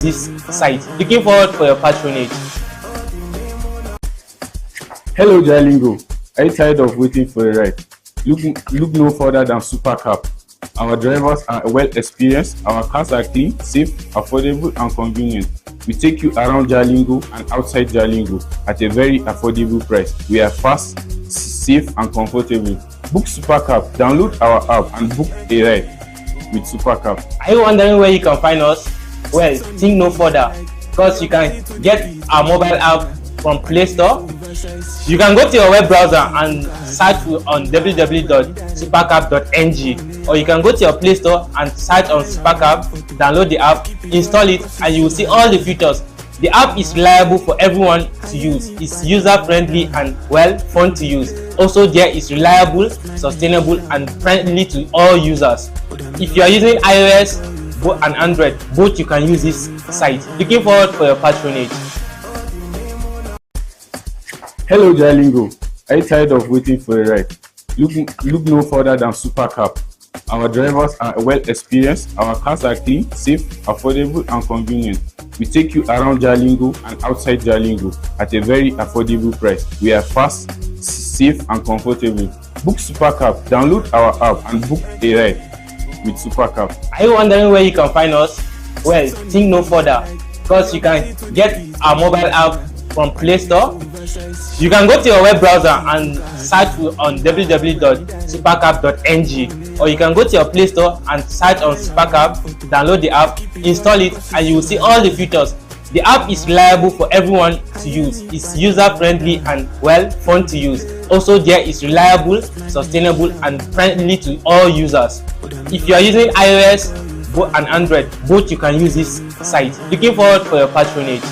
this site. Looking forward for your patronage. Hello Jalingo, are you tired of waiting for a ride? Look no further than Supercab. Our drivers are well experienced, our cars are clean, safe, affordable and convenient. We take you around Jalingo and outside Jalingo at a very affordable price. We are fast, safe and comfortable. Book Supercab, download our app and book a ride with Supercab. Are you wondering where you can find us? Well, think no further, because you can get our mobile app from Play Store. You can go to your web browser and search on www.supercab.ng, or you can go to your Play Store and search on Supercab, download the app, install it, and you will see all the features. The app is reliable for everyone to use. It's user friendly and fun to use. Also, there is reliable, sustainable and friendly to all users. If you are using iOS and Android, both you can use this site. Looking forward for your patronage. Hello Jalingo, are you tired of waiting for a ride? Look no further than Supercab. Our drivers are well experienced, our cars are clean, safe, affordable and convenient. We take you around Jalingo and outside Jalingo at a very affordable price. We are fast, safe and comfortable. Book Supercab, download our app and book a ride with Supercab. Are you wondering where you can find us? Well, think no further, because you can get our mobile app from Play Store. You can go to your web browser and search on www.supercab.ng, or you can go to your Play Store and search on Supercab, download the app, install it, and you will see all the features. The app is reliable for everyone to use. It's user friendly and fun to use. Also, there is reliable, sustainable and friendly to all users. If you are using iOS and Android, both you can use this site. Looking forward for your patronage.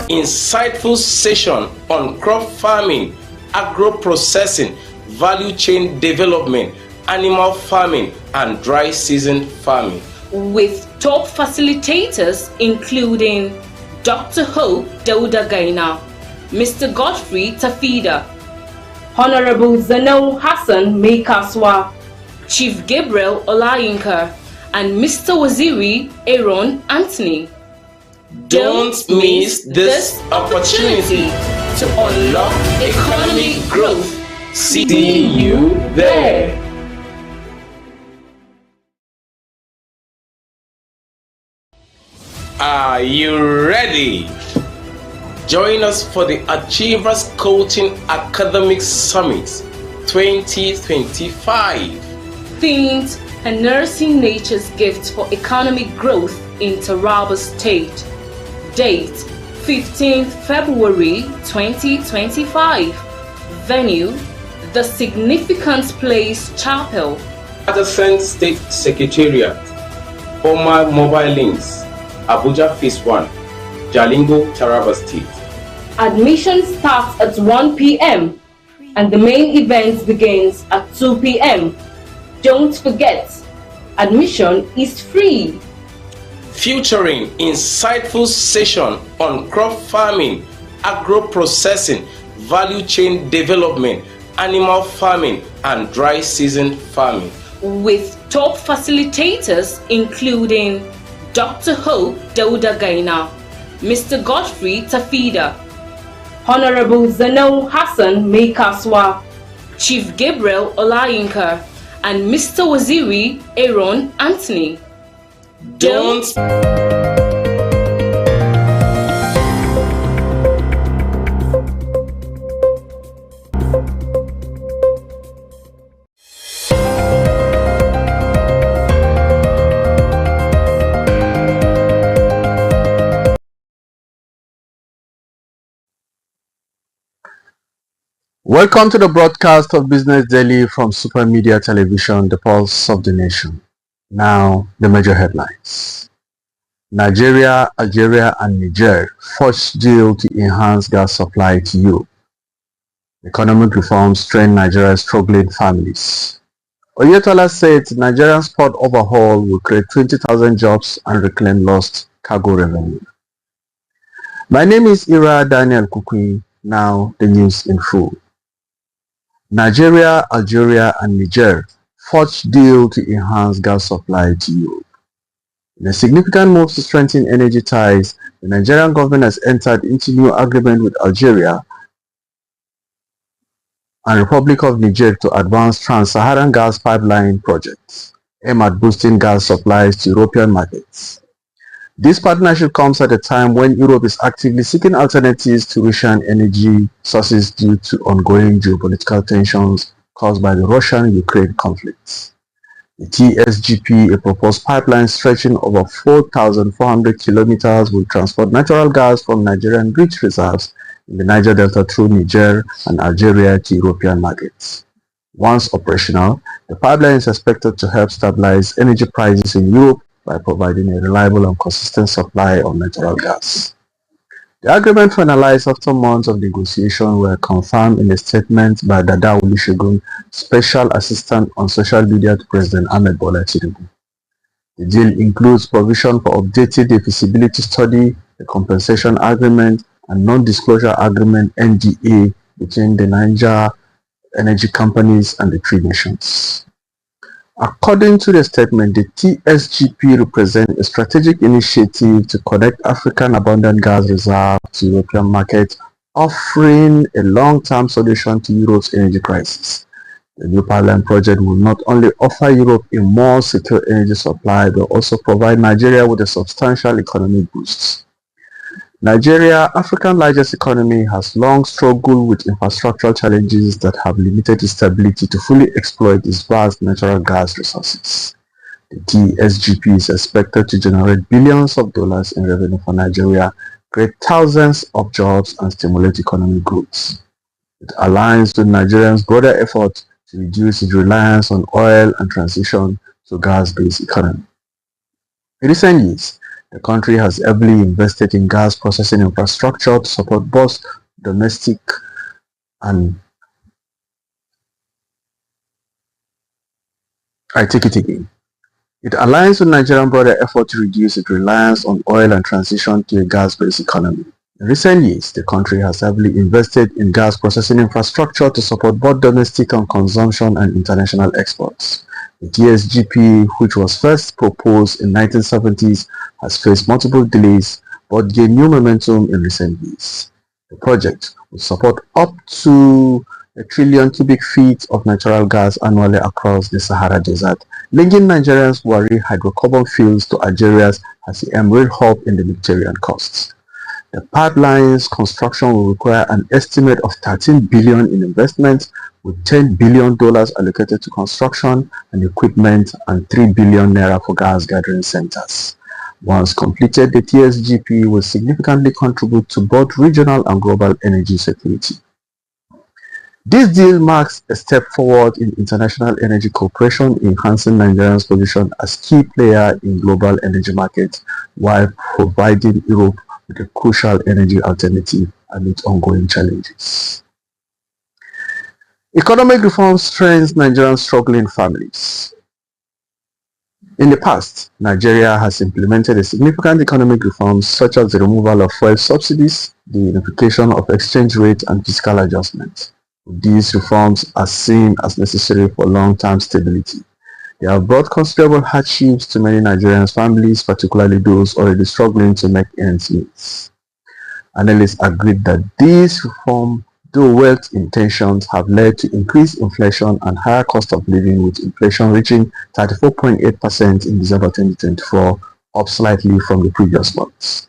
Insightful session on crop farming, agro processing, value chain development, animal farming and dry season farming, with top facilitators including Dr. Hope Dauda Gaina, Mr. Godfrey Tafida, Honorable Zeno Hassan Meikaswa, Chief Gabriel Olayinka, and Mr. Waziri Aaron Anthony. Don't miss this opportunity to unlock economic growth. See you there. Are you ready? Join us for the Achievers Coaching Academic Summit 2025. Themed Harnessing Nature's Gift for Economic Growth in Taraba State. Date 15th February 2025. Venue The Significant Place Chapel, Adjacent State Secretariat, former mobile links, Abuja Phase 1, Jalingo, Taraba State. Admission starts at 1 p.m. and the main event begins at 2 p.m. Don't forget, admission is free. Featuring insightful session on crop farming, agro processing, value chain development, animal farming and dry season farming, with top facilitators including Dr. Hope Dauda Gaina, Mr. Godfrey Tafida, Honorable Zeno Hassan Meikaswa, Chief Gabriel Olayinka, and Mr. Waziri Aaron Anthony. Don't Welcome to the broadcast of Business Daily from Super Media Television, the pulse of the nation. Now, the major headlines. Nigeria, Algeria, and Niger forged deal to enhance gas supply to Europe. Economic reforms strain Nigeria's struggling families. Oyetola said Nigerian port overhaul will create 20,000 jobs and reclaim lost cargo revenue. My name is Ira Daniel Kukui. Now, the news in full. Nigeria, Algeria, and Niger forged deal to enhance gas supply to Europe. In a significant move to strengthen energy ties, the Nigerian government has entered into new agreement with Algeria and Republic of Niger to advance Trans-Saharan gas pipeline projects aimed at boosting gas supplies to European markets. This partnership comes at a time when Europe is actively seeking alternatives to Russian energy sources due to ongoing geopolitical tensions caused by the Russian-Ukraine conflict. The TSGP, a proposed pipeline stretching over 4,400 kilometers, will transport natural gas from Nigerian rich reserves in the Niger Delta through Niger and Algeria to European markets. Once operational, the pipeline is expected to help stabilize energy prices in Europe by providing a reliable and consistent supply of natural gas. The agreement finalized after months of negotiation were confirmed in a statement by Dada Olusegun, Special Assistant on Social Media to President Ahmed Bola Tinubu. The deal includes provision for updating the feasibility study, the compensation agreement, and non-disclosure agreement (NDA) between the Niger energy companies and the three nations. According to the statement, the TSGP represents a strategic initiative to connect African abundant gas reserves to European markets, offering a long-term solution to Europe's energy crisis. The new pipeline project will not only offer Europe a more secure energy supply, but also provide Nigeria with a substantial economic boost. Nigeria, Africa's largest economy, has long struggled with infrastructural challenges that have limited its ability to fully exploit its vast natural gas resources. The TSGP is expected to generate billions of dollars in revenue for Nigeria, create thousands of jobs, and stimulate economic growth. It aligns with Nigeria's broader effort to reduce its reliance on oil and transition to a gas-based economy. In recent years, the country has heavily invested in gas processing infrastructure to support both domestic and It aligns with Nigeria's broader effort to reduce its reliance on oil and transition to a gas-based economy. In recent years, the country has heavily invested in gas processing infrastructure to support both domestic and consumption and international exports. The TSGP, which was first proposed in the 1970s, has faced multiple delays but gained new momentum in recent years. The project will support up to 1 trillion cubic feet of natural gas annually across the Sahara Desert, linking Nigeria's Wari hydrocarbon fields to Algeria's Hassi Rail hub in the Mediterranean coast. The pipeline's construction will require an estimate of 13 billion in investment, with $10 billion allocated to construction and equipment and 3 billion naira for gas gathering centers. Once completed, the TSGP will significantly contribute to both regional and global energy security. This deal marks a step forward in international energy cooperation, enhancing Nigeria's position as key player in global energy markets while providing Europe with a crucial energy alternative amid ongoing challenges. Economic reform strengthens Nigeria's struggling families. In the past, Nigeria has implemented a significant economic reforms such as the removal of fuel subsidies, the unification of exchange rate, and fiscal adjustments. These reforms are seen as necessary for long-term stability. They have brought considerable hardships to many Nigerian families, particularly those already struggling to make ends meet. Analysts agreed that these reforms, though well-intentioned, have led to increased inflation and higher cost of living, with inflation reaching 34.8% in December 2024, up slightly from the previous months.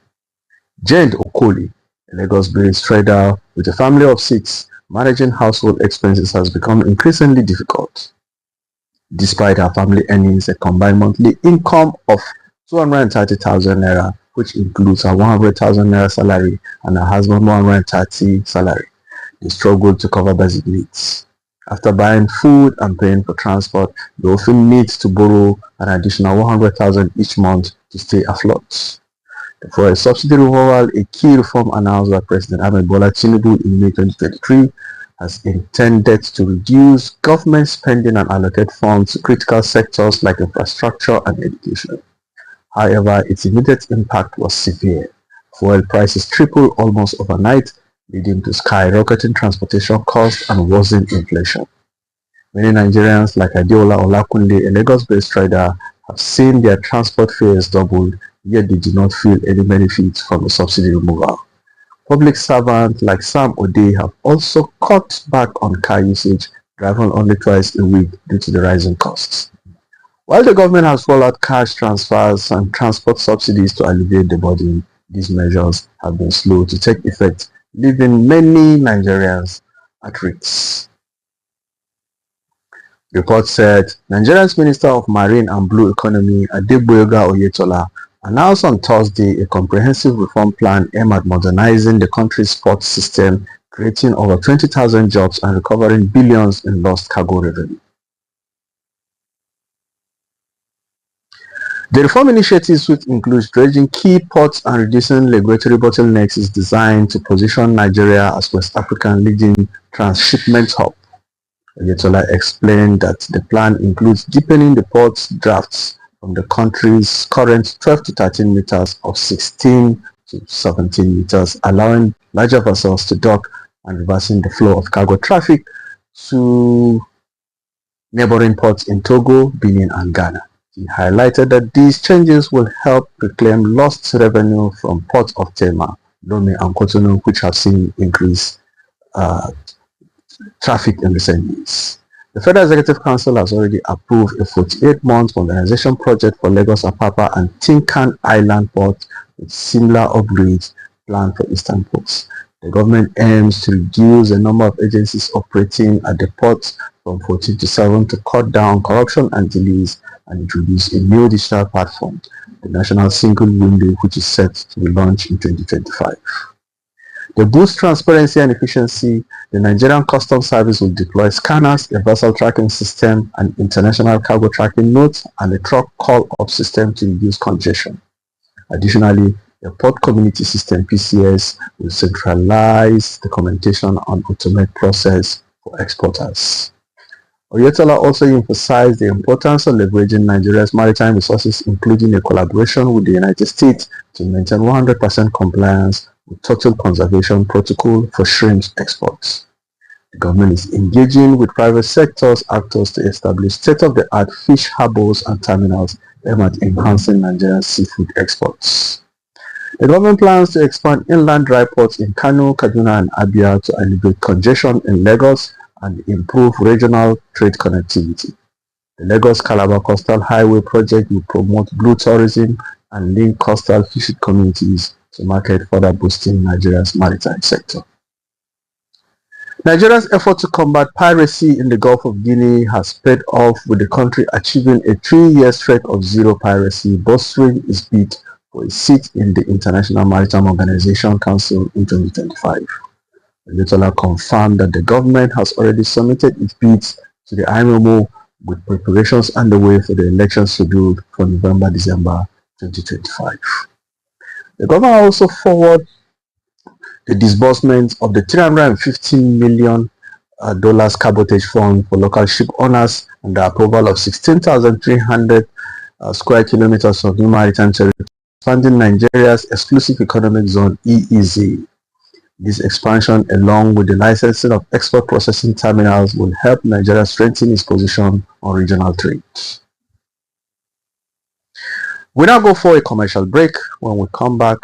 Jane Okoli, a Lagos-based trader with a family of 6, managing household expenses has become increasingly difficult. Despite her family earnings a combined monthly income of 230,000 naira, which includes her 100,000 naira salary and her husband's 130 salary, they struggle to cover basic needs. After buying food and paying for transport, they often need to borrow an additional 100,000 each month to stay afloat. For a subsidy removal, a key reform announced by President Ahmed Bola Tinubu in May 2023, has intended to reduce government spending and allocate funds to critical sectors like infrastructure and education. However, its immediate impact was severe. Fuel prices tripled almost overnight, leading to skyrocketing transportation costs and worsened inflation. Many Nigerians like Adeola Olakunle, a Lagos-based trader, have seen their transport fares doubled, yet they do not feel any benefits from the subsidy removal. Public servants like Sam Ode have also cut back on car usage, driving only twice a week due to the rising costs. While the government has rolled out cash transfers and transport subsidies to alleviate the burden, these measures have been slow to take effect, leaving many Nigerians at risk. Report said Nigeria's Minister of Marine and Blue Economy, Adegboyega Oyetola, announced on Thursday a comprehensive reform plan aimed at modernizing the country's port system, creating over 20,000 jobs and recovering billions in lost cargo revenue. The reform initiatives, which includes dredging key ports and reducing regulatory bottlenecks, is designed to position Nigeria as West Africa's leading transshipment hub. Oyetola explained that the plan includes deepening the port's drafts from the country's current 12 to 13 meters of 16 to 17 meters, allowing larger vessels to dock and reversing the flow of cargo traffic to neighboring ports in Togo, Benin, and Ghana. He highlighted that these changes will help reclaim lost revenue from ports of Tema, Lome, and Cotonou, which have seen increased traffic in recent years. The Federal Executive Council has already approved a 48-month modernization project for Lagos Apapa and Tinkan Island Port with similar upgrades planned for Eastern ports. The government aims to reduce the number of agencies operating at the ports from 14 to 7 to cut down corruption and delays and introduce a new digital platform, the National Single Window, which is set to be launched in 2025. To boost transparency and efficiency, the Nigerian Customs Service will deploy scanners, a vessel tracking system, an international cargo tracking note, and a truck call-up system to reduce congestion. Additionally, the Port Community System (PCS) will centralize documentation and automate process for exporters. Oyetola also emphasized the importance of leveraging Nigeria's maritime resources, including a collaboration with the United States to maintain 100% compliance with Turtle Conservation Protocol for shrimp exports. The government is engaging with private sectors actors to establish state-of-the-art fish harbors and terminals aimed at enhancing Nigeria's seafood exports. The government plans to expand inland dry ports in Kano, Kaduna, and Abia to alleviate congestion in Lagos and improve regional trade connectivity. The Lagos-Calabar Coastal Highway project will promote blue tourism and link coastal fishing communities to market, further boosting Nigeria's maritime sector. Nigeria's effort to combat piracy in the Gulf of Guinea has paid off, with the country achieving a 3-year streak of zero piracy, bolstering its bid for a seat in the International Maritime Organization Council in 2025. Oyetola confirmed that the government has already submitted its bids to the IMO, with preparations underway for the election scheduled for November-December 2025. The government also forwarded the disbursement of the $315 million cabotage fund for local ship owners and the approval of 16,300 square kilometers of new maritime territory, expanding Nigeria's exclusive economic zone (EEZ). This expansion, along with the licensing of export processing terminals, will help Nigeria strengthen its position on regional trade. We now go for a commercial break. When we come back,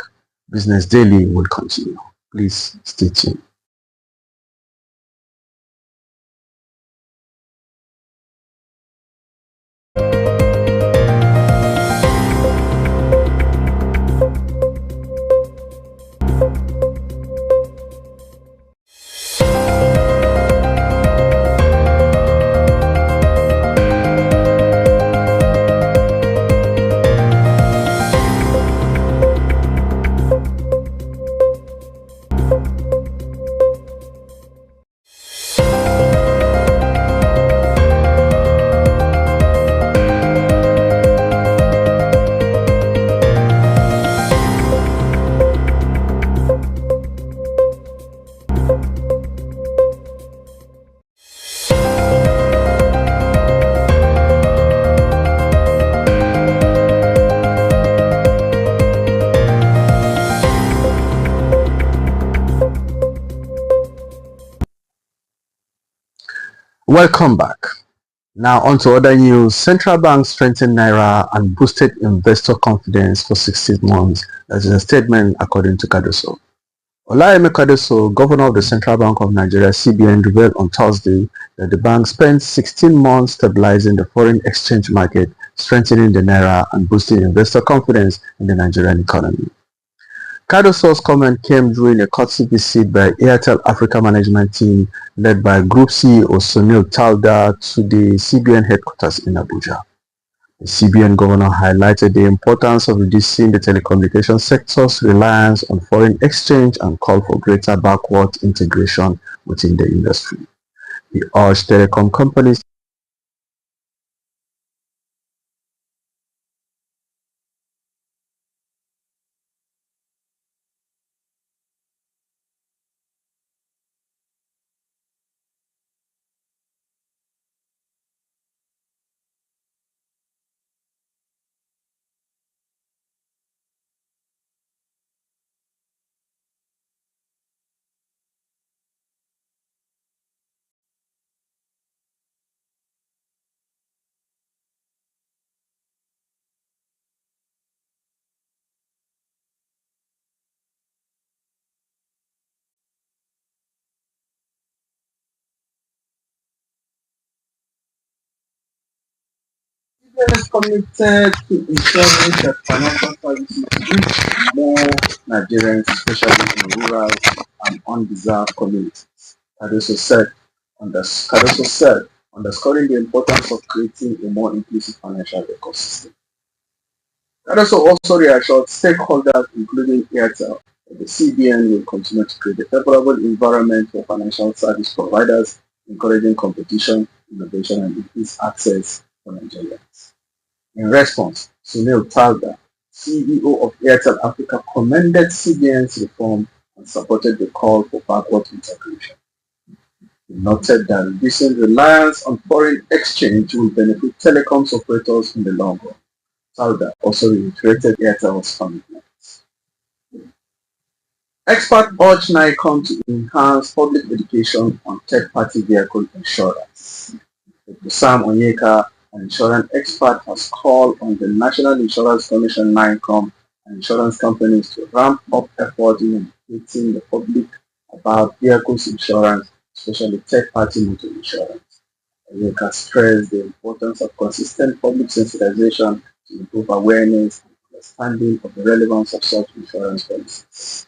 Business Daily will continue. Please stay tuned. Welcome back. Now on to other news. Central Bank strengthened Naira and boosted investor confidence for 16 months. That is a statement according to Cardoso. Olayemi Cardoso, governor of the Central Bank of Nigeria (CBN), revealed on Thursday that the bank spent 16 months stabilizing the foreign exchange market, strengthening the Naira and boosting investor confidence in the Nigerian economy. Cardoso's comment came during a courtesy visit by Airtel Africa management team led by Group CEO Sunil Taldar to the CBN headquarters in Abuja. The CBN governor highlighted the importance of reducing the telecommunications sector's reliance on foreign exchange and called for greater backward integration within the industry. He urged telecom companies is committed to ensuring that financial services reach more Nigerians, especially in rural and undeserved communities. Cardoso said, underscoring the importance of creating a more inclusive financial ecosystem. Cardoso also reassured stakeholders, including Airtel, that the CBN will continue to create a favorable environment for financial service providers, encouraging competition, innovation, and increased access for Nigerians. In response, Sunil Taldar, CEO of Airtel Africa, commended CBN's reform and supported the call for backward integration. He noted that reducing reliance on foreign exchange will benefit telecoms operators in the long run. Taldar also reiterated Airtel's commitments. Experts urged NICOM to enhance public education on third-party vehicle insurance. Sam Onyeka, an insurance expert, has called on the National Insurance Commission (NICOM) and insurance companies to ramp up efforts in educating the public about vehicles insurance, especially third-party motor insurance. Onyeka stressed the importance of consistent public sensitization to improve awareness and understanding of the relevance of such insurance policies.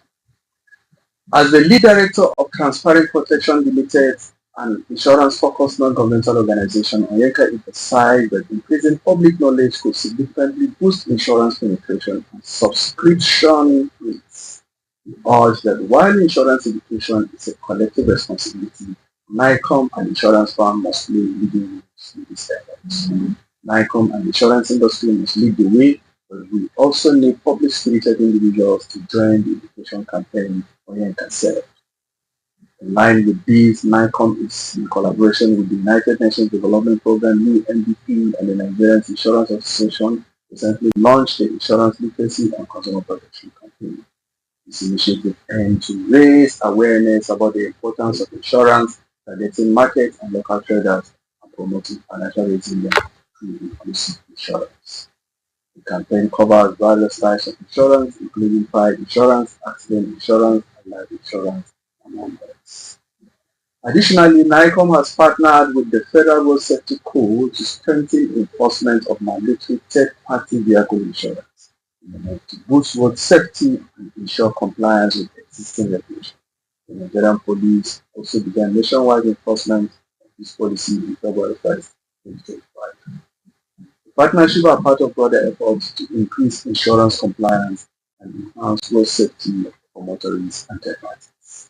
As the lead director of Transparent Protection Limited, an insurance-focused non-governmental organization, Onyeka emphasized that increasing public knowledge could significantly boost insurance penetration and subscription rates. He urged that while insurance education is a collective responsibility, NICOM and insurance firms must play leading roles in these efforts. NICOM and the insurance industry must lead the way, but we also need public-spirited individuals to join the education campaign, Onyeka said. In line with this, NICOM is in collaboration with the United Nations Development Programme (UNDP) and the Nigerian Insurance Association recently launched the Insurance Literacy and Consumer Protection campaign. This initiative aims to raise awareness about the importance of insurance, targeting markets and local traders, and promoting financial resilience through inclusive insurance. The campaign covers various types of insurance, including fire insurance, accident insurance, and life insurance, among others. Additionally, NICOM has partnered with the Federal Road Safety Code to strengthen enforcement of mandatory third-party vehicle insurance to boost road safety and ensure compliance with existing regulations. The Nigerian Police also began nationwide enforcement of this policy in February 1st, 2025. The partnership are part of broader efforts to increase insurance compliance and enhance road safety for motorists and third parties.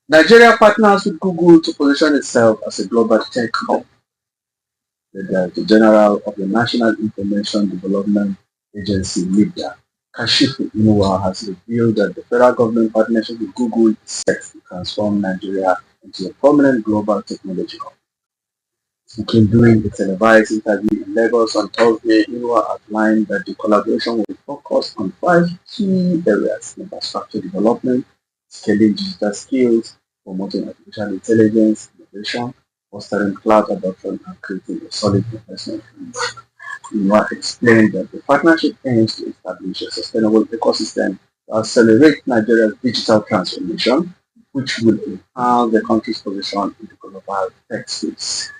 Nigeria partners with Google to position itself as a global tech hub. The Director General of the National Information Development Agency, NIDA, Kashifu Inuwa, has revealed that the federal government partnership with Google is set to transform Nigeria into a prominent global technology hub. Speaking during a televised interview in Lagos on Thursday, Inuwa outlined that the collaboration will focus on 5 key areas: infrastructure development, scaling digital skills, promoting artificial intelligence, innovation, fostering cloud adoption and creating a solid investment framework. Inua explained that the partnership aims to establish a sustainable ecosystem to accelerate Nigeria's digital transformation, which will enhance the country's position in the global tech space.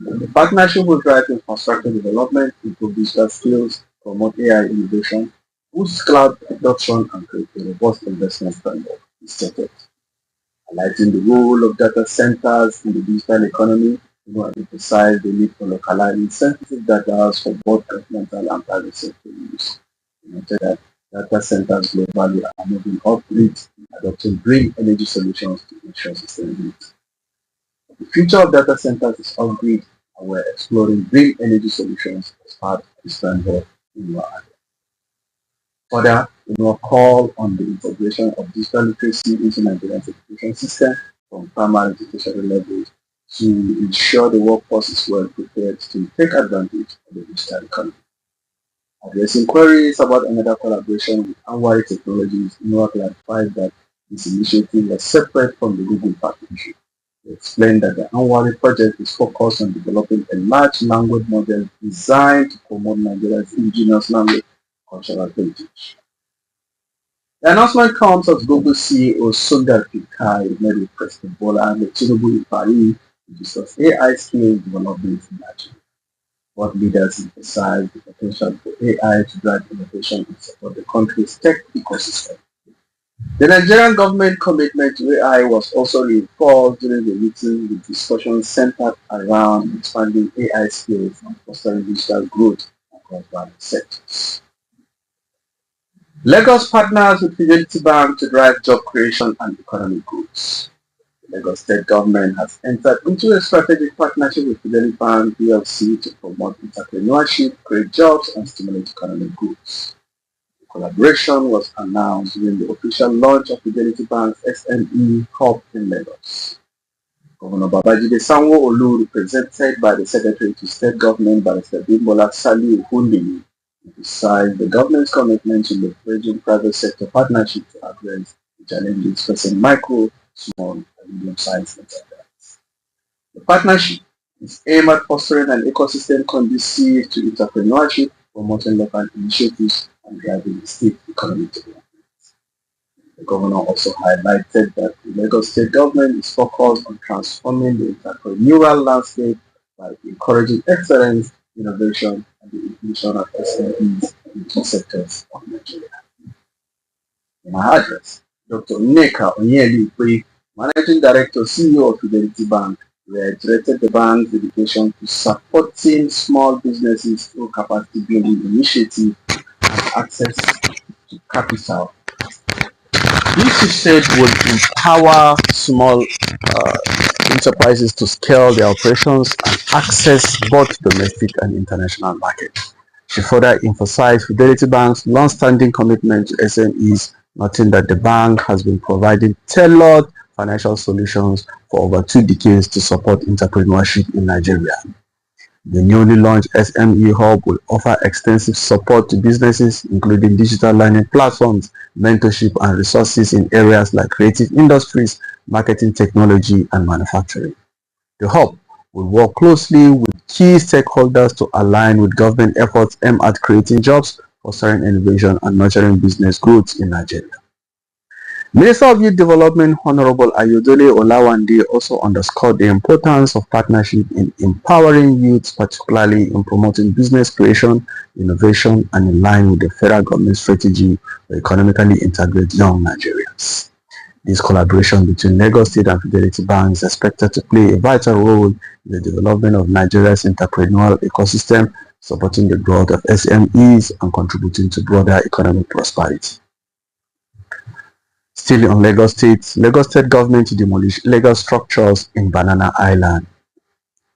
The partnership will drive infrastructure development, improve digital skills, promote AI innovation, boost cloud adoption, and create a robust investment framework, he stated. Highlighting the role of data centers in the digital economy, emphasized the need for localizing sensitive data for both governmental and private sector use. He noted that data centers globally are moving off-grid, adopting green energy solutions to ensure sustainability. The future of data centers is off-grid, and we're exploring green energy solutions as part of this framework in our area. Further, we will call on the integration of digital literacy into Nigeria's education system from primary to tertiary levels to ensure the workforce is well prepared to take advantage of the digital economy. Addressing queries about another collaboration with Anwari Technologies, Inua clarified that this initiative was separate from the Google partnership. He explained that the Anwari project is focused on developing a large language model designed to promote Nigeria's indigenous language cultural heritage. The announcement comes as Google CEO Sundar Pichai met with President Bola Ahmed Tinubu in Paris to discuss AI skills development in Nigeria. Both leaders emphasized the potential for AI to drive innovation and support the country's tech ecosystem. The Nigerian government commitment to AI was also reinforced during the meeting, with discussions centered around expanding AI skills and fostering digital growth across various sectors. Lagos partners with Fidelity Bank to drive job creation and economic growth. The Lagos State government has entered into a strategic partnership with Fidelity Bank PLC to promote entrepreneurship, create jobs, and stimulate economic growth. The collaboration was announced during the official launch of Fidelity Bank's SME Hub in Lagos. Governor Babajide Sanwo-Olu, represented by the Secretary to State Government, Barrister Bimbola Saliu Hundeyin, emphasized the government's commitment to leveraging private sector partnership to address the challenges facing micro, small, and medium-sized enterprises. The partnership is aimed at fostering an ecosystem conducive to entrepreneurship, promoting local initiatives, and driving the state economic development. The governor also highlighted that the Lagos State government is focused on transforming the entrepreneurial landscape by encouraging excellence, innovation, and the inclusion of SMEs in key sectors of Nigeria. In her address, Dr. Nneka Onyeli, Managing Director CEO of Fidelity Bank, reiterated the bank's dedication to supporting small businesses through capacity building initiatives and access to capital. This, she said, would empower small enterprises to scale their operations and access both domestic and international markets. She further emphasized Fidelity Bank's long-standing commitment to SMEs, noting that the bank has been providing tailored financial solutions for over 2 decades to support entrepreneurship in Nigeria. The newly launched SME Hub will offer extensive support to businesses, including digital learning platforms, mentorship, and resources in areas like creative industries, marketing technology, and manufacturing. The Hub will work closely with key stakeholders to align with government efforts aimed at creating jobs, fostering innovation, and nurturing business growth in Nigeria. Minister of Youth Development Honorable Ayodele Olawande also underscored the importance of partnership in empowering youth, particularly in promoting business creation, innovation, and in line with the federal government strategy to economically integrate young Nigerians. This collaboration between Lagos State and Fidelity Bank is expected to play a vital role in the development of Nigeria's entrepreneurial ecosystem, supporting the growth of SMEs and contributing to broader economic prosperity. Still on Lagos State government to demolish legal structures in Banana Island.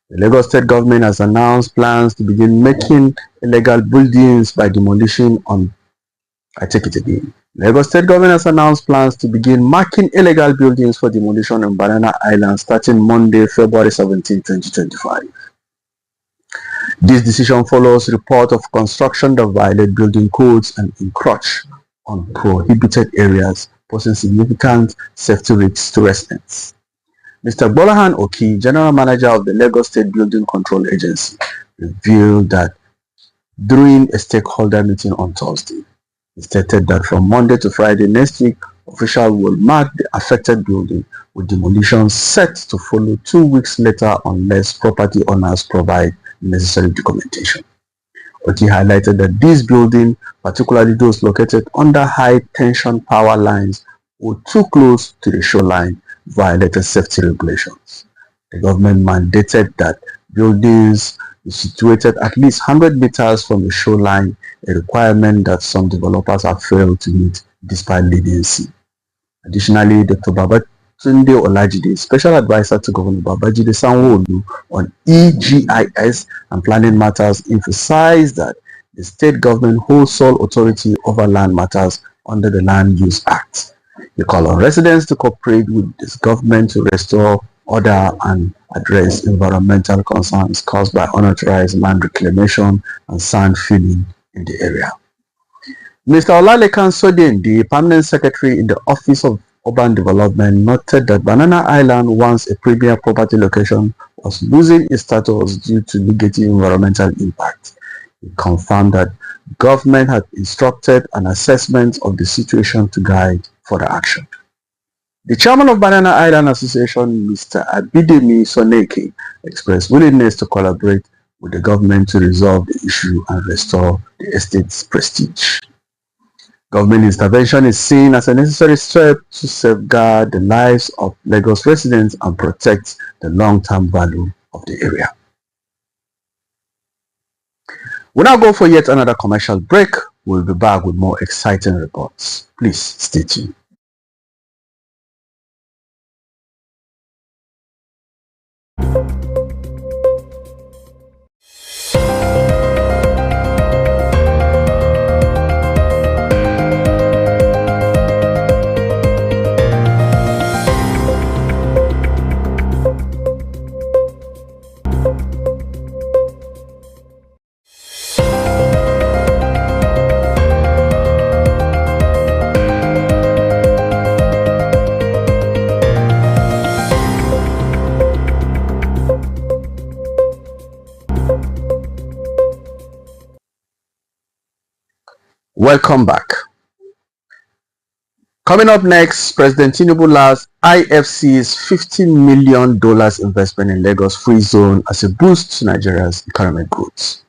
The Lagos State government has announced plans to begin making illegal buildings by demolition Lagos State government has announced plans to begin marking illegal buildings for demolition on Banana Island starting Monday, February 17, 2025. This decision follows report of construction that violate building codes and encroach on prohibited areas, posing significant safety risks to residents. Mr. Gbolahan Oki, General Manager of the Lagos State Building Control Agency, revealed that during a stakeholder meeting on Thursday, he stated that from Monday to Friday next week, officials will mark the affected building with demolition set to follow 2 weeks later unless property owners provide necessary documentation. Oki highlighted that these buildings, particularly those located under high tension power lines, were too close to the shoreline, violated safety regulations. The government mandated that buildings be situated at least 100 meters from the shoreline, a requirement that some developers have failed to meet despite leniency. Additionally, Dr. Babatunde Olajide, Special Advisor to Governor Babajide Sanwo-Olu on EGIS and planning matters, emphasized that the state government holds sole authority over land matters under the Land Use Act. He called on residents to cooperate with this government to restore order and address environmental concerns caused by unauthorized land reclamation and sand filling in the area. Mr. Olalekan Sodin, the Permanent Secretary in the Office of Urban Development, noted that Banana Island, once a premier property location, was losing its status due to negative environmental impact. He confirmed that government had instructed an assessment of the situation to guide further action. The chairman of Banana Island Association, Mr. Abidemi Soneke, expressed willingness to collaborate with the government to resolve the issue and restore the estate's prestige. Government intervention is seen as a necessary step to safeguard the lives of Lagos residents and protect the long-term value of the area. We'll now go for yet another commercial break. We'll be back with more exciting reports. Please stay tuned. Welcome back. Coming up next, President Tinubu lauds IFC's $15 million investment in Lagos Free Zone as a boost to Nigeria's economic growth.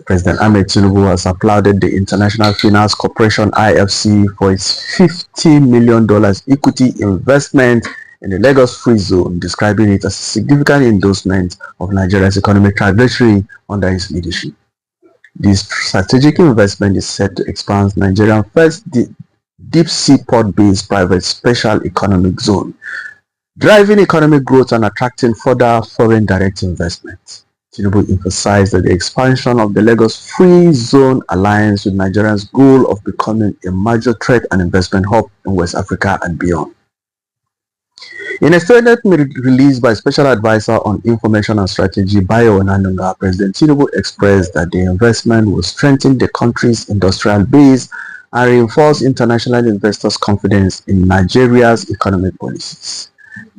President Ahmed Tinubu has applauded the International Finance Corporation IFC for its $50 million equity investment in the Lagos Free Zone, describing it as a significant endorsement of Nigeria's economic trajectory under his leadership. This strategic investment is set to expand Nigeria's first deep sea port-based private special economic zone, driving economic growth and attracting further foreign direct investment. Tinubu emphasized that the expansion of the Lagos Free Zone aligns with Nigeria's goal of becoming a major trade and investment hub in West Africa and beyond. In a statement released by Special Advisor on Information and Strategy, Bayo Onanunga, President Tinubu expressed that the investment will strengthen the country's industrial base and reinforce international investors' confidence in Nigeria's economic policies.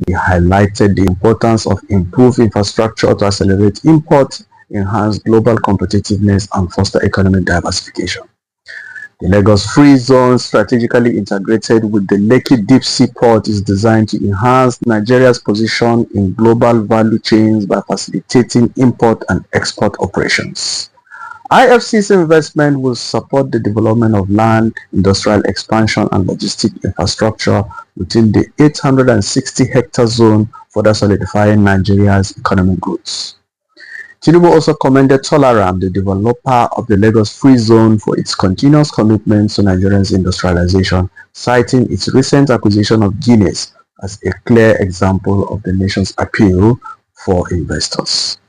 He highlighted the importance of improved infrastructure to accelerate import, enhance global competitiveness, and foster economic diversification. The Lagos Free Zone, strategically integrated with the Lekki Deep Sea Port, is designed to enhance Nigeria's position in global value chains by facilitating import and export operations. IFC's investment will support the development of land, industrial expansion, and logistic infrastructure within the 860-hectare zone, further solidifying Nigeria's economic growth. Tinubu also commended Tolaram, the developer of the Lagos Free Zone, for its continuous commitment to Nigeria's industrialization, citing its recent acquisition of Guinness as a clear example of the nation's appeal for investors.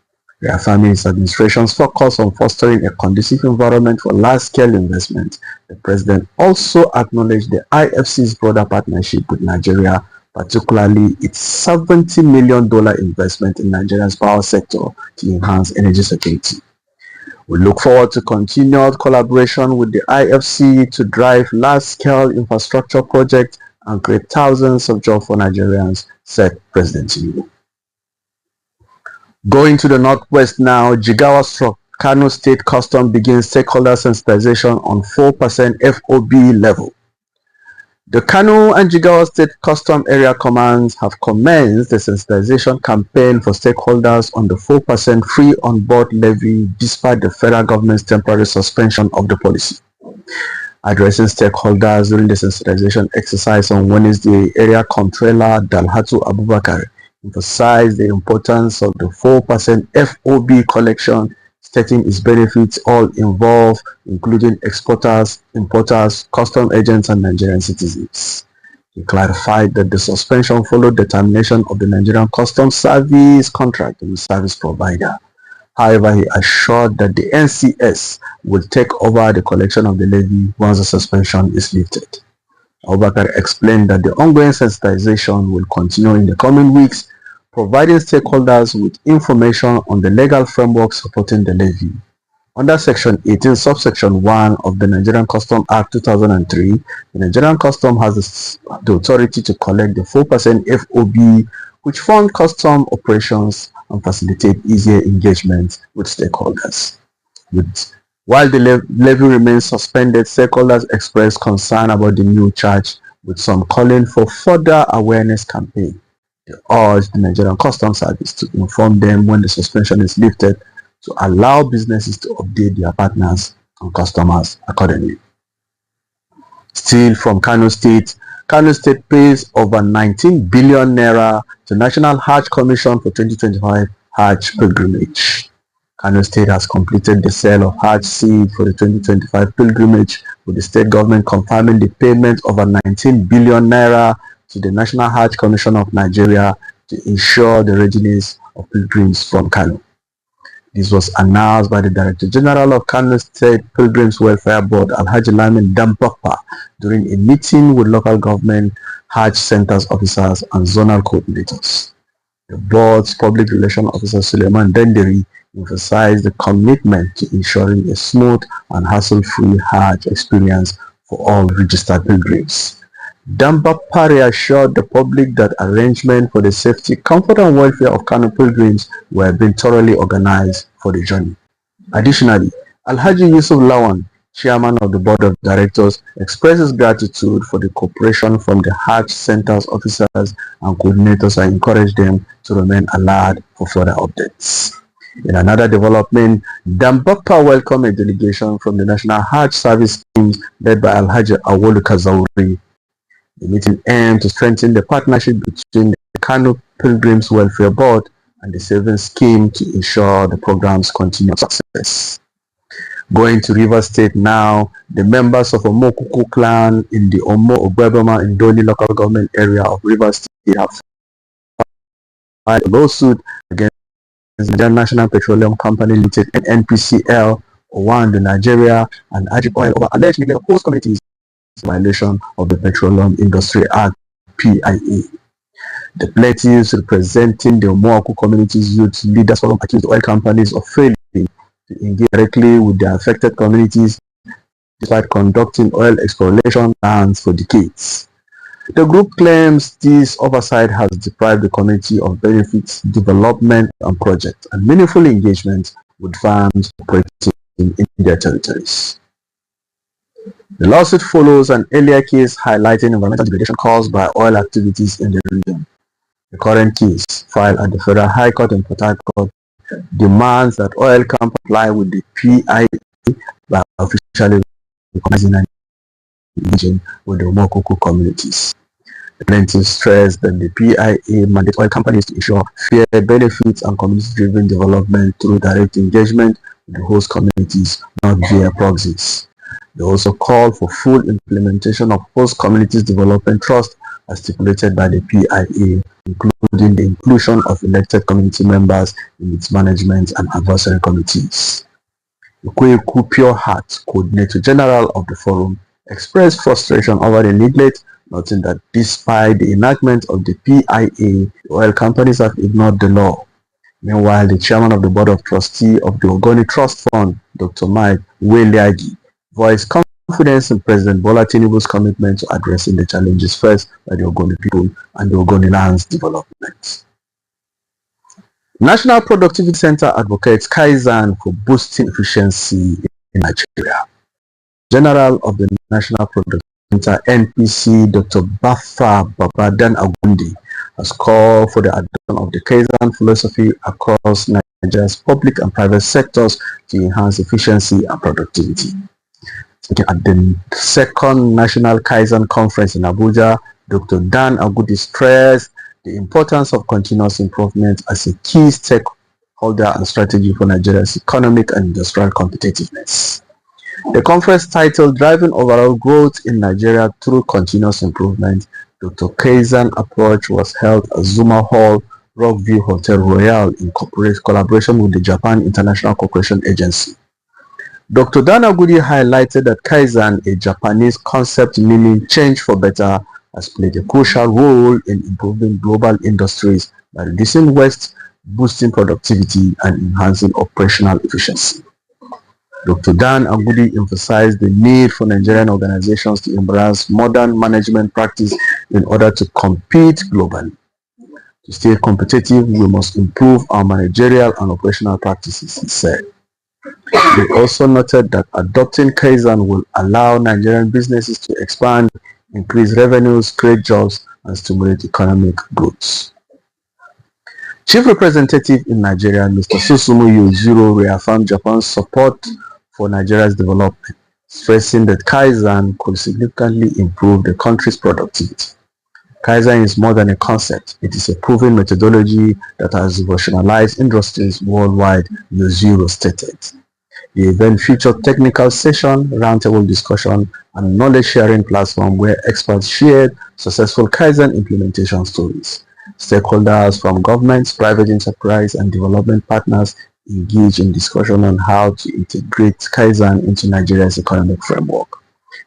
Reaffirming its administration's focus on fostering a conducive environment for large-scale investment, the president also acknowledged the IFC's broader partnership with Nigeria, particularly its $70 million investment in Nigeria's power sector to enhance energy security. We look forward to continued collaboration with the IFC to drive large-scale infrastructure projects and create thousands of jobs for Nigerians, said President Tinubu. Going to the northwest now, Jigawa struck Kano State Custom begins stakeholder sensitization on 4% FOB level. The Kano and Jigawa State Custom Area Commands have commenced the sensitization campaign for stakeholders on the 4% free on board levy despite the federal government's temporary suspension of the policy. Addressing stakeholders during the sensitization exercise on Wednesday, Area Comptroller Dalhatu Abubakar emphasized the importance of the 4% FOB collection, stating its benefits all involved, including exporters, importers, custom agents, and Nigerian citizens. He clarified that the suspension followed the termination of the Nigerian Customs Service contract with service provider. However, he assured that the NCS will take over the collection of the levy once the suspension is lifted. Abubakar explained that the ongoing sensitization will continue in the coming weeks, providing stakeholders with information on the legal framework supporting the levy. Under Section 18, Subsection 1 of the Nigerian Customs Act 2003, the Nigerian Customs has the authority to collect the 4% FOB, which fund custom operations and facilitate easier engagement with stakeholders. While the levy remains suspended, stakeholders expressed concern about the new charge, with some calling for further awareness campaign. They urged the Nigerian Customs Service to inform them when the suspension is lifted to allow businesses to update their partners and customers accordingly. Still from Kano State pays over 19 billion naira to National Hajj Commission for 2025 Hajj pilgrimage. Kano State has completed the sale of Hajj seed for the 2025 pilgrimage, with the state government confirming the payment of over 19 billion naira to the National Hajj Commission of Nigeria to ensure the readiness of pilgrims from Kano. This was announced by the Director General of Kano State Pilgrims Welfare Board, Alhaji Lamin Dampakpa, during a meeting with local government Hajj Centers officers and zonal coordinators. The board's public relations officer Suleiman Denderi emphasized the commitment to ensuring a smooth and hassle-free Hajj experience for all registered pilgrims. Dampakpa reassured the public that arrangements for the safety, comfort and welfare of Kano pilgrims were being thoroughly organized for the journey. Additionally, Alhaji Yusuf Lawan, Chairman of the Board of Directors, expresses gratitude for the cooperation from the Hajj Centers officers and coordinators and encouraged them to remain alert for further updates. In another development, Dampakpa welcomed a delegation from the National Hajj Service Schemes led by Alhaji Awolu Kazauri. The meeting aimed to strengthen the partnership between the Kano Pilgrims Welfare Board and the savings scheme to ensure the program's continued success. Going to Rivers State now, the members of Omokuku clan in the Omo Ogbebama in Doni local government area of Rivers State have filed a lawsuit against the National Petroleum Company Limited and NPCL, Owando Nigeria, and Ajib Oil over alleged neglect of host communities in violation of the Petroleum Industry Act (PIA). The plaintiffs, representing the Omoaku community's youth leaders, forum accused oil companies of failing to engage directly with the affected communities despite conducting oil exploration plans for decades. The group claims this oversight has deprived the community of benefits, development and projects, and meaningful engagement with firms operating in their territories. The lawsuit follows an earlier case highlighting environmental degradation caused by oil activities in the region. The current case, filed at the Federal High Court in Port Harcourt, demands that oil companies comply with the PIA by officially recognizing and engaging with the Omokuku communities. The plaintiffs stressed that the PIA mandates oil companies to ensure fair benefits and community-driven development through direct engagement with the host communities, not via proxies. They also called for full implementation of host communities development trust as stipulated by the PIA, including the inclusion of elected community members in its management and advisory committees. Ikweku Pure Heart, Coordinator General of the Forum, expressed frustration over the neglect, noting that despite the enactment of the PIA, the oil companies have ignored the law. Meanwhile, the chairman of the Board of Trustees of the Ogoni Trust Fund, Dr. Mike Weliagi, voiced confidence in President Bola Tinubu's commitment to addressing the challenges faced by the Ogoni people and the Ogoni lands development. National Productivity Center advocates Kaizen for boosting efficiency in Nigeria. General of the National Productivity Center (NPC), Dr. Baffa Babadan Agundi, has called for the adoption of the Kaizen philosophy across Nigeria's public and private sectors to enhance efficiency and productivity. Speaking at the second National Kaizen Conference in Abuja, Dr. Dan Agundi stressed the importance of continuous improvement as a key stakeholder and strategy for Nigeria's economic and industrial competitiveness. The conference, titled Driving Overall Growth in Nigeria Through Continuous Improvement, Dr. Kaizen Approach, was held at Zuma Hall, Rockview Hotel Royal in collaboration with the Japan International Cooperation Agency. Dr. Dan Agundi highlighted that Kaizen, a Japanese concept meaning change for better, has played a crucial role in improving global industries by reducing waste, boosting productivity, and enhancing operational efficiency. Dr. Dan Agundi emphasized the need for Nigerian organizations to embrace modern management practice in order to compete globally. To stay competitive, we must improve our managerial and operational practices, he said. He also noted that adopting Kaizen will allow Nigerian businesses to expand, increase revenues, create jobs, and stimulate economic growth. Chief Representative in Nigeria, Mr. Susumu Yojiro, reaffirmed Japan's support for Nigeria's development, stressing that Kaizen could significantly improve the country's productivity. Kaizen is more than a concept. It is a proven methodology that has revolutionized industries worldwide, Yojiro stated. The event featured technical session, roundtable discussion, and knowledge-sharing platform where experts shared successful Kaizen implementation stories. Stakeholders from governments, private enterprise, and development partners engaged in discussion on how to integrate Kaizen into Nigeria's economic framework.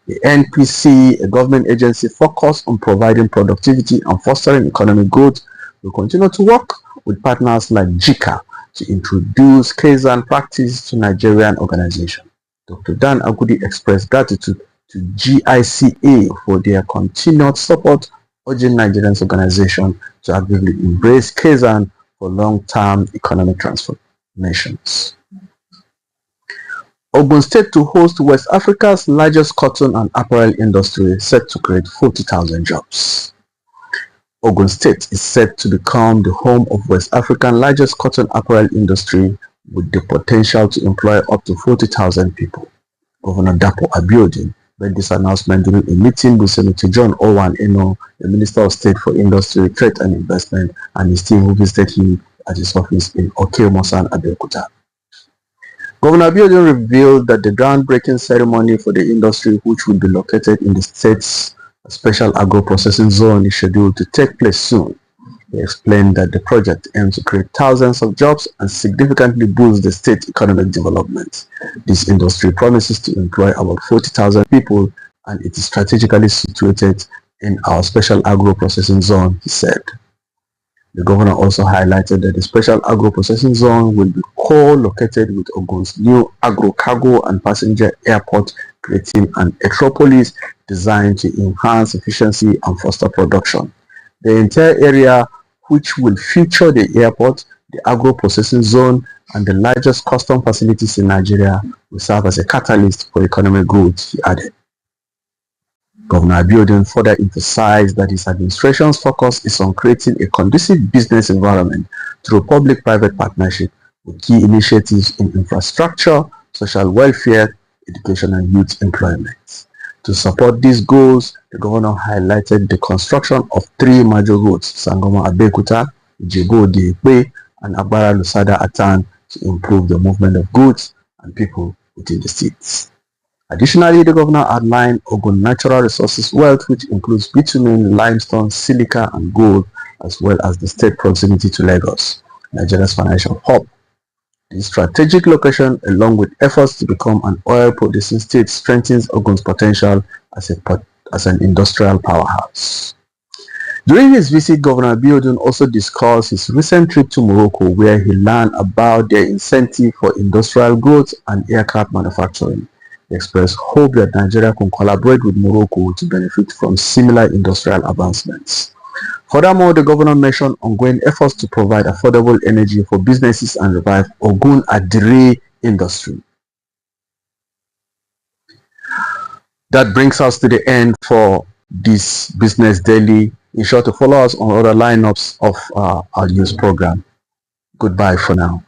The NPC, a government agency focused on providing productivity and fostering economic growth, will continue to work with partners like JICA to introduce Kaizen practice to Nigerian organizations. Dr. Dan Agundi expressed gratitude to GICA for their continued support, urging Nigerian organizations to actively embrace Kaizen for long-term economic transformations. Ogun State to host West Africa's largest cotton and apparel industry, set to create 40,000 jobs. Ogun State is set to become the home of West Africa's largest cotton apparel industry, with the potential to employ up to 40,000 people. Governor Dapo Abiodun made this announcement during a meeting with Senator John Owan Eno, the Minister of State for Industry, Trade and Investment, and his team, who visited him at his office in Oke-Mosan, Abeokuta. Governor Abiodun revealed that the groundbreaking ceremony for the industry, which will be located in the state's special agro-processing zone, is scheduled to take place soon. He explained that the project aims to create thousands of jobs and significantly boost the state's economic development. This industry promises to employ about 40,000 people, and it is strategically situated in our special agro-processing zone, he said. The governor also highlighted that the special agro-processing zone will be co-located with Ogun's new agro-cargo and passenger airport, creating an metropolis designed to enhance efficiency and foster production. The entire area, which will feature the airport, the agro-processing zone, and the largest custom facilities in Nigeria, will serve as a catalyst for economic growth, he added. Governor Abiodun further emphasized that his administration's focus is on creating a conducive business environment through public-private partnership, with key initiatives in infrastructure, social welfare, education, and youth employment. To support these goals, the governor highlighted the construction of 3 major roads, Sangoma Abeokuta, Ijebo Ode-Ekpe, and Agbara Lusada Atan, to improve the movement of goods and people within the states. Additionally, the governor outlined Ogun natural resources wealth, which includes bitumen, limestone, silica, and gold, as well as the state proximity to Lagos, Nigeria's financial hub. This strategic location, along with efforts to become an oil-producing state, strengthens Ogun's potential as an industrial powerhouse. During his visit, Governor Abiodun also discussed his recent trip to Morocco, where he learned about their incentive for industrial growth and aircraft manufacturing. He expressed hope that Nigeria can collaborate with Morocco to benefit from similar industrial advancements. Furthermore, the governor mentioned ongoing efforts to provide affordable energy for businesses and revive Ogun Adire industry. That brings us to the end for this Business Daily. Be sure to follow us on other lineups of our news program. Goodbye for now.